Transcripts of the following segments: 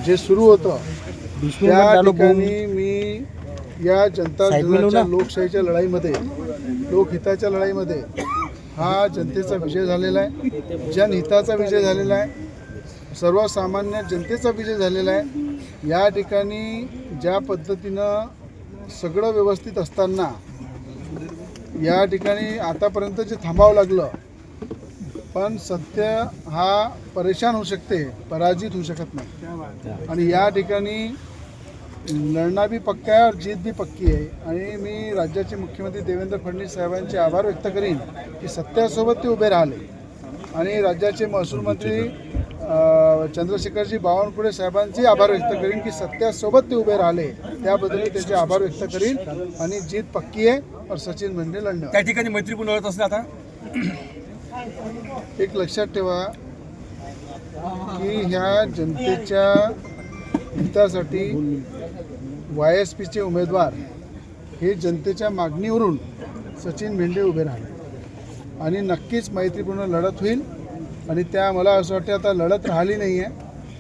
जे सुरू होतं त्या ठिकाणी मी या जनता जनाच्या लोकशाहीच्या लढाईमध्ये, लोकहिताच्या लढाईमध्ये हा जनतेचा विजय झालेला आहे, जनहिताचा विजय झालेला आहे, सर्वसामान्य जनतेचा विजय झालेला आहे। या ठिकाणी ज्या पद्धतीनं सगळं व्यवस्थित असताना या ठिकाणी आतापर्यंत जे थांबावं लागलं, पण सत्य हा परेशान होऊ शकते, पराजित होऊ शकत नाही। आणि या ठिकाणी लढना भी पक्का आहे और जीत भी पक्की आहे। आणि मी राज्याचे मुख्यमंत्री देवेंद्र फडणवीस साहेबांचे आभार व्यक्त करीन की सत्यासोबत ते उभे राहिले, आणि राज्याचे महसूल मंत्री चंद्रशेखरजी बावनकुळे साहेबांचे आभार व्यक्त करीन की सत्यासोबत ते उभे राहिले, त्याबद्दल त्याचे आभार व्यक्त करीन। आणि जीत पक्की आहे और सचिन भेंडे लढणार। त्या ठिकाणी मैत्रीपूर्ण लढत असते। आता एक लक्षात ठेवा की ह्या जनतेच्या हितासाठी YSPचे उमेदवार हे जनतेच्या मागणीवरून सचिन भेंडे उभे राहिले, आणि नक्कीच मैत्रीपूर्ण लढत होईल। आणि त्या मला असं वाटतं आता लढत राहिली नाही आहे,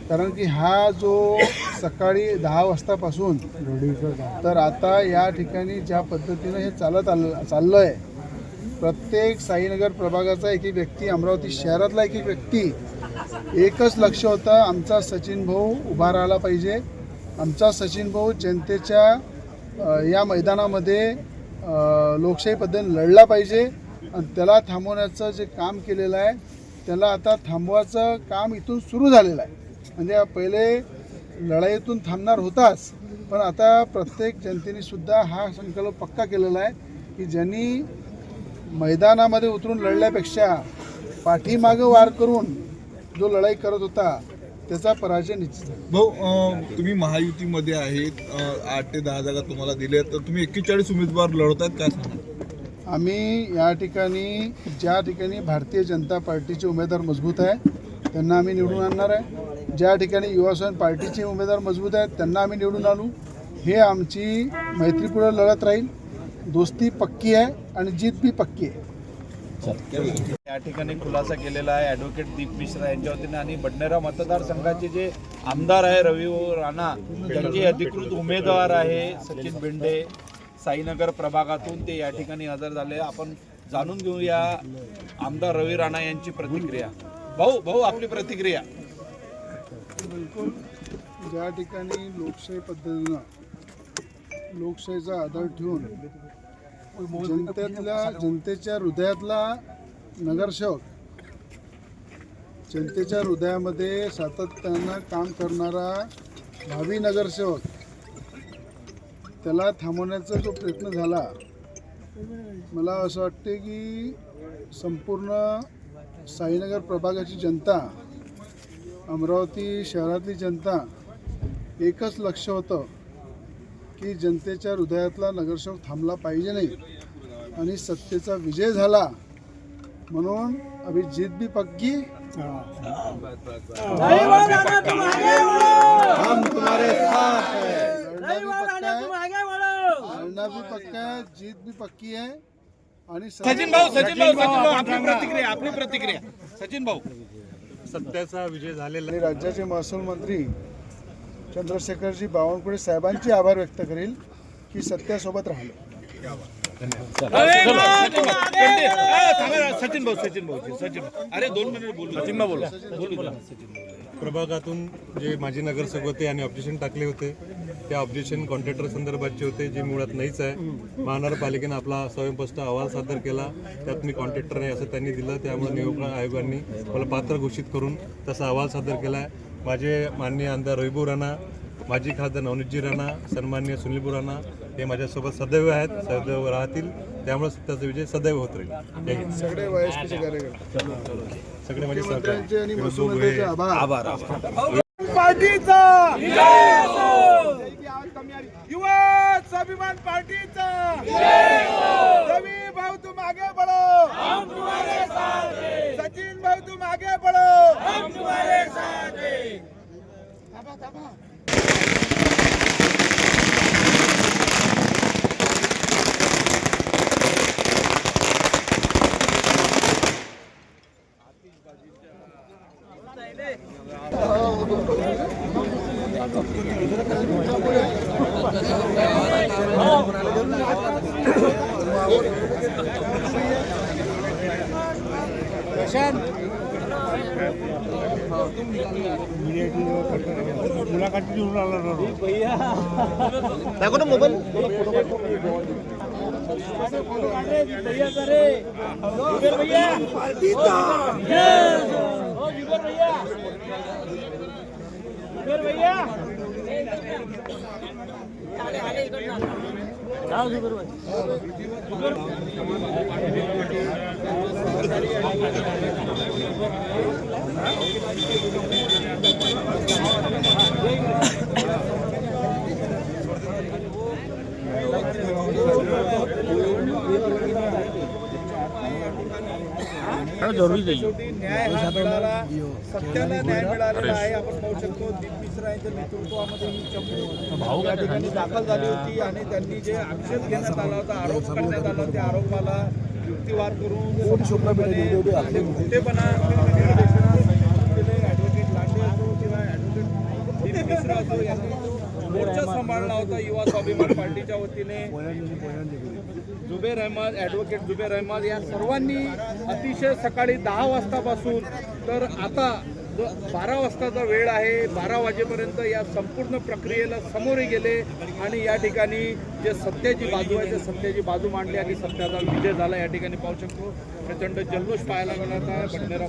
कारण की हा जो सकाळी 10 वाजतापासून तर आता या ठिकाणी ज्या पद्धतीनं हे चाललं आहे, प्रत्येक साईनगर प्रभागाचा एक एक व्यक्ती, अमरावती शहरातला एक एक व्यक्ती एकच लक्ष होतं, आमचा सचिन भाऊ उभा राहिला पाहिजे, आमचा सचिन भाऊ जनतेच्या या मैदानामध्ये लोकशाही पद्धतीने लढला पाहिजे। आणि त्याला थांबवण्याचं जे काम केलेलं आहे त्याला आता थांबवायचं काम इथून सुरू झालेलं आहे। म्हणजे पहिले लढाईतून थांबणार होताच, पण आता प्रत्येक जनतेने सुद्धा हा संकल्प पक्का केलेला आहे की ज्यांनी मैदानामध्ये उतरून लढल्यापेक्षा पाठीमागं वार करून जो लढाई करत होता त्याचा पराजय निश्चित आहे। भाऊ, तुम्ही महायुतीमध्ये आहेत, 8 ते 10 जागा तुम्हाला दिल्या, तर तुम्ही 41 उमेदवार लढवत आहेत, काय सांगा? आम्ही या ठिकाणी ज्या ठिकाणी भारतीय जनता पार्टीचे उमेदवार मजबूत आहे त्यांना आम्ही निवडून आणणार आहे, ज्या ठिकाणी युवासेना पार्टीचे उमेदवार मजबूत आहेत त्यांना आम्ही निवडून आणू। हे आमची मैत्रीपूर्ण लढत राहील, दोस्ती पक्की आहे आणि जीत भी पक्की आहे। या ठिकाणी खुलासा केलेला आहे ॲडव्होकेट दीप मिश्रा यांच्या वतीने, आणि बडनेरा मतदारसंघाचे जे आमदार आहे रवी राणा, त्यांचे अधिकृत उमेदवार आहे सचिन भेंडे साईनगर प्रभागातून, ते या ठिकाणी हजर झाले। आपण जाणून घेऊया आमदार रवी राणा यांची प्रतिक्रिया। भाऊ आपली प्रतिक्रिया। बिलकुल, ज्या ठिकाणी लोकशाही पद्धतीनं लोकशाहीचा आधार ठेवून जनतेच्या हृदयातला नगरसेवक, जनतेच्या हृदयामध्ये सातत्यानं काम करणारा भावी नगरसेवक, त्याला थांबवण्याचा जो प्रयत्न झाला, मला असं वाटते की संपूर्ण साईनगर प्रभागाची जनता, अमरावती शहरातली जनता एकच लक्ष होतं की जनतेच्या हृदयातला नगरसेवक थांबला पाहिजे नाही, आणि सत्तेचा विजय झाला म्हणून अभी जीत भी पक्की, हम तुम्हारे साथ है, लढना भी पक्का है, जीत भी पक्की है। आणि सचिन भाऊ आपली प्रतिक्रिया। सचिन भाऊ, सत्याचा विजय झालेला आणि राज्याचे महसूल मंत्री चंद्रशेखरजी बावनकुळे साहेबांचे आभार व्यक्त करेल की सत्यासोबत राहिले। सचिन भाऊ अरे 2 मिनिट बोलू। प्रभागातून जे माजी नगरसेवक होते आणि ऑब्जेक्शन टाकले होते, त्या ऑब्जेक्शन कॉन्ट्रॅक्टर संदर्भातचे होते, जे मुळात नाहीच आहे। महानगरपालिकेने आपला स्वयंस्पष्ट अहवाल सादर केला, त्यात मी कॉन्ट्रॅक्टर नाही असं त्यांनी दिलं, त्यामुळे निवडणूक आयोगाने मला पात्र घोषित करून तसा अहवाल सादर केला आहे। माझे माननीय आमदार रविभाऊ राणा, माजी खासदार नवनीतजी राणा, सन्माननीय सुनीलभाऊ राणा हे माझ्यासोबत सदैव आहेत, सदैव राहतील, त्यामुळे सत्याचा विजय सदैव होत राहील। सगळे YSPचे कार्यकर्ते, सगळे माझे मुख्यमंत्र्यांचे आणि महसूल मंत्र्यांचे आभार। पार्टीचा युवा स्वाभिमान पार्टीचा रवि भाऊ तुम आगे बढ़ो, हम तुम्हारे साथ हैं, सचिन भाऊ तुम आगे बढ़ो, हम तुम्हारे साथ हैं। शेवटी न्याय हा मिळाला, सत्याला न्याय मिळालेला आहे. आपण पाहू शकतो दीप मिश्रा यांच्या नेतृत्वामध्ये ही चमू या ठिकाणी दाखल झाली होती आणि त्यांनी जे आक्षेप घेण्यात आला होता, आरोप करण्यात आला, त्या आरोपाला युक्तिवाद करून संपूर्णपणे खोटेपणा ॲडव्होकेट लांडे असो किंवा ॲडव्होकेट दीप मिश्रा असो यांनी मोर्चा सांभाळला होता युवा स्वाभिमान पार्टीच्या वतीने. जुबेर अहमद, ॲडव्होकेट जुबेर अहमद या सर्वांनी अतिशय सकाळी 10 वाजतापासून तर आता 12 वाजताचा वेळ आहे, 12 वाजेपर्यंत या संपूर्ण प्रक्रियेला सामोरे गेले आणि या ठिकाणी जे सत्याची बाजू आहे ते सत्याची बाजू मांडली आणि सत्याचा विजय झाला. या ठिकाणी पाहू शकतो प्रचंड जल्लोष पाहायला मिळत आहे. बडनेरा